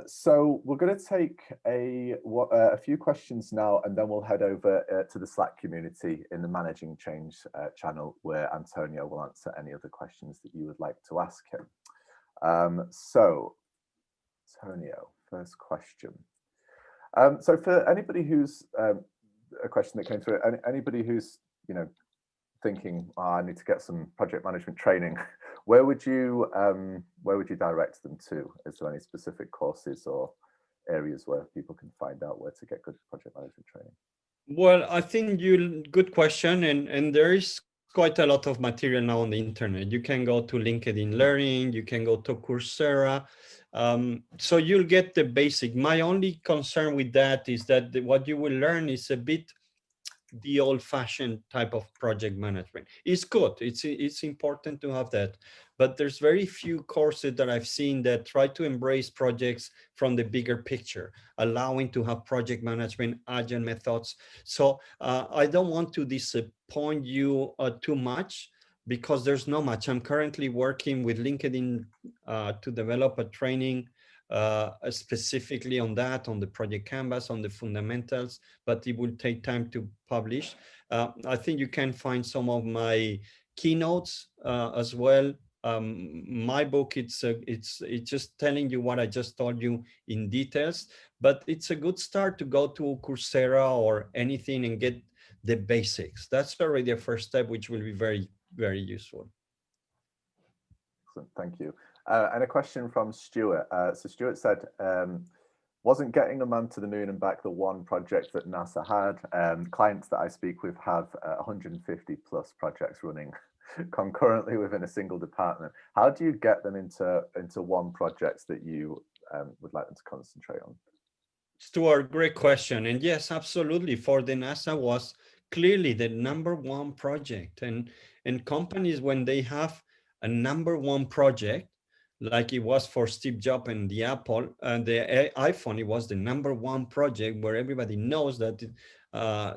So we're going to take a few questions now, and then we'll head over to the Slack community in the Managing Change channel, where Antonio will answer any other questions that you would like to ask him. So, Antonio, first question. So for anybody who's a question that came through, anybody who's thinking, oh, I need to get some project management training, where would you direct them to? Is there any specific courses or areas where people can find out where to get good project management training? Well, I think good question, and there is quite a lot of material now on the internet. You can go to LinkedIn Learning, you can go to Coursera, so you'll get the basic. My only concern with that is that what you will learn is a bit the old-fashioned type of project management. It's good, it's important to have that, but there's very few courses that I've seen that try to embrace projects from the bigger picture, allowing to have project management, agile methods. So I don't want to disappoint you too much, because there's not much. I'm currently working with LinkedIn to develop a training specifically on that, on the project canvas, on the fundamentals, but it will take time to publish. I think you can find some of my keynotes as well. My book, it's just telling you what I just told you in details, but it's a good start to go to Coursera or anything and get the basics. That's already a first step, which will be very, very useful. Excellent, thank you. And a question from Stuart. So Stuart said, wasn't getting a man to the moon and back the one project that NASA had. Clients that I speak with have 150 plus projects running concurrently within a single department. How do you get them into one project that you would like them to concentrate on? Stuart, great question. And yes, absolutely. For the NASA was clearly the #1 project. And companies, when they have a #1 project, like it was for Steve Jobs and the Apple and the iPhone, it was the #1 project where everybody knows that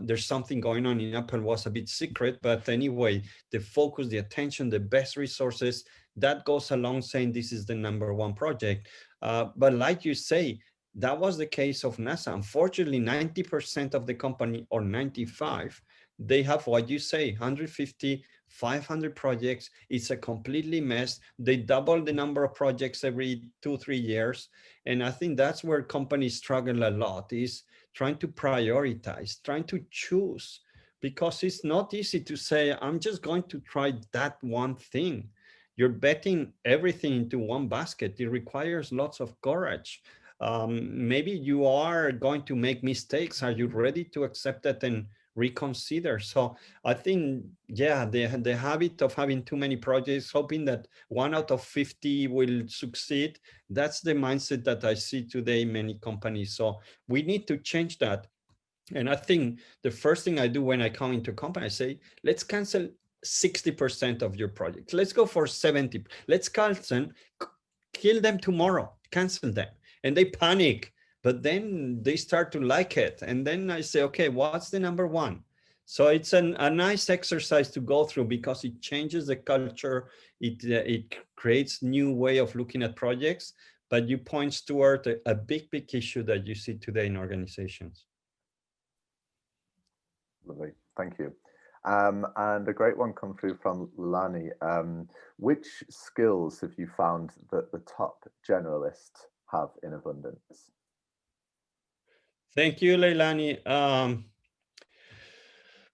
there's something going on. In Apple was a bit secret, but anyway, the focus, the attention, the best resources, that goes along saying this is the #1 project. But like you say, that was the case of NASA. Unfortunately, 90% of the company, or 95, they have what you say, 150, 500 projects. It's a completely mess. They double the number of projects every 2-3 years. And I think that's where companies struggle a lot, is trying to prioritize, trying to choose, because it's not easy to say, I'm just going to try that one thing. You're betting everything into one basket. It requires lots of courage. Maybe you are going to make mistakes. Are you ready to accept that and reconsider? So I think, yeah, the habit of having too many projects, hoping that 1 out of 50 will succeed, that's the mindset that I see today in many companies. So we need to change that. And I think the first thing I do when I come into a company, I say, let's cancel 60% of your projects. Let's go for 70. Let's cancel, kill them tomorrow, cancel them. And they panic, but then they start to like it. And then I say, okay, what's the #1? So it's a nice exercise to go through because it changes the culture. It creates new way of looking at projects, but you points toward a big issue that you see today in organizations. Lovely, thank you. And a great one come through from Lani. Which skills have you found that the top generalists have in abundance? Thank you, Leilani.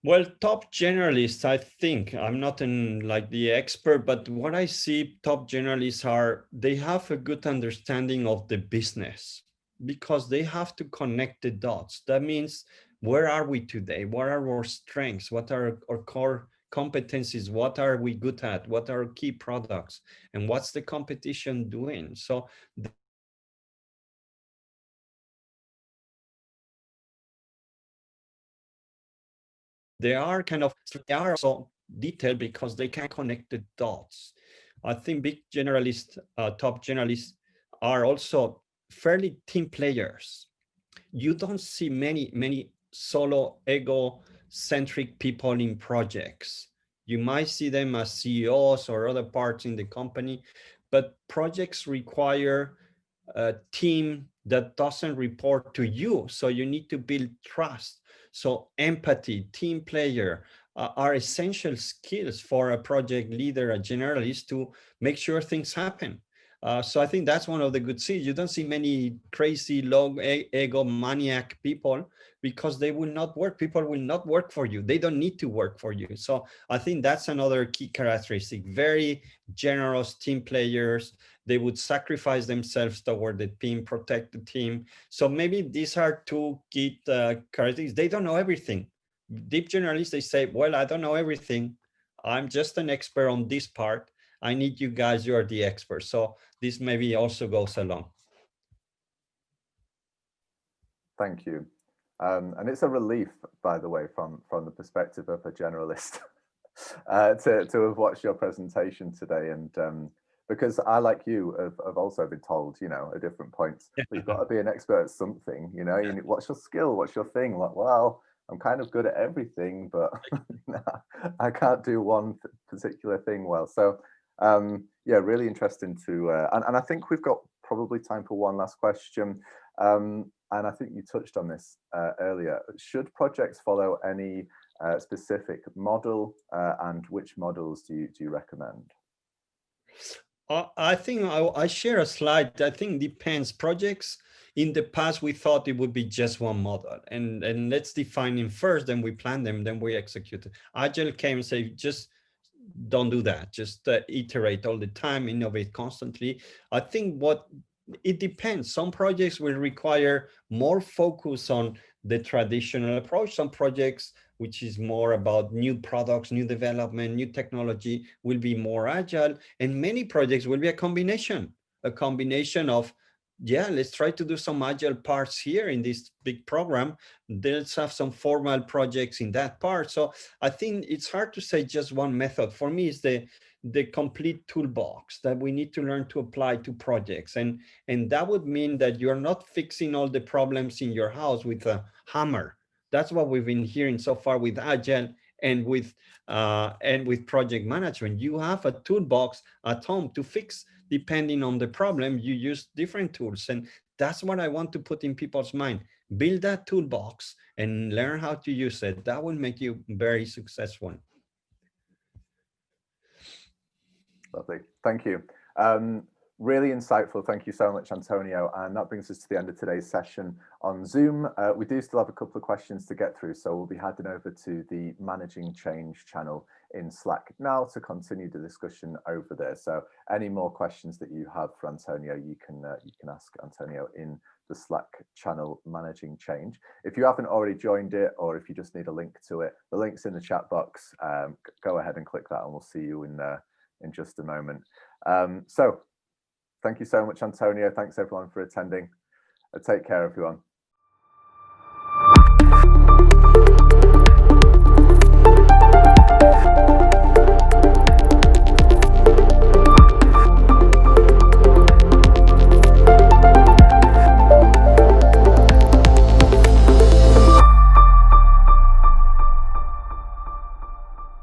Well, top generalists, I think, I'm not like the expert, but what I see top generalists are, they have a good understanding of the business because they have to connect the dots. That means, where are we today? What are our strengths? What are our core competencies? What are we good at? What are key products? And what's the competition doing? So they are also detailed because they can connect the dots. I think big generalists, top generalists are also fairly team players. You don't see many solo ego-centric people in projects. You might see them as CEOs or other parts in the company, but projects require a team that doesn't report to you. So you need to build trust. So empathy, team player are essential skills for a project leader, a generalist, to make sure things happen. So I think that's one of the good things. You don't see many crazy low ego maniac people because they will not work. People will not work for you. They don't need to work for you. So I think that's another key characteristic. Very generous team players. They would sacrifice themselves toward the team, protect the team. So maybe these are two key characteristics. They don't know everything. Deep generalists, they say, well, I don't know everything. I'm just an expert on this part. I need you guys, you are the experts. So this maybe also goes along. Thank you. And it's a relief, by the way, from the perspective of a generalist to have watched your presentation today. And because I, like you, have also been told, you know, at different points, but you've got to be an expert at something, you know, what's your skill? What's your thing? Like, well, I'm kind of good at everything, but I can't do one particular thing well. So yeah, really interesting to, and I think we've got probably time for one last question. And I think you touched on this earlier. Should projects follow any specific model, and which models do you recommend? I think I share a slide. I think depends. Projects in the past, we thought it would be just one model, and let's define them first, then we plan them, then we execute it. Agile came and say, just don't do that. Just iterate all the time, innovate constantly. I think it depends. Some projects will require more focus on the traditional approach. Some projects, which is more about new products, new development, new technology, will be more agile. And many projects will be a combination of, yeah, let's try to do some agile parts here in this big program. Let's have some formal projects in that part. So I think it's hard to say just one method. For me, it's the complete toolbox that we need to learn to apply to projects. And that would mean that you're not fixing all the problems in your house with a hammer. That's what we've been hearing so far with Agile and with project management. You have a toolbox at home to fix. Depending on the problem, you use different tools. And that's what I want to put in people's mind. Build that toolbox and learn how to use it. That will make you very successful. Lovely, thank you. Really insightful. Thank you so much, Antonio. And that brings us to the end of today's session on Zoom. We do still have a couple of questions to get through, so we'll be heading over to the Managing Change channel in Slack now to continue the discussion over there. So any more questions that you have for Antonio, you can ask Antonio in the Slack channel Managing Change. If you haven't already joined it, or if you just need a link to it, the link's in the chat box. Go ahead and click that, and we'll see you in just a moment. So thank you so much, Antonio. Thanks everyone for attending. Take care, everyone.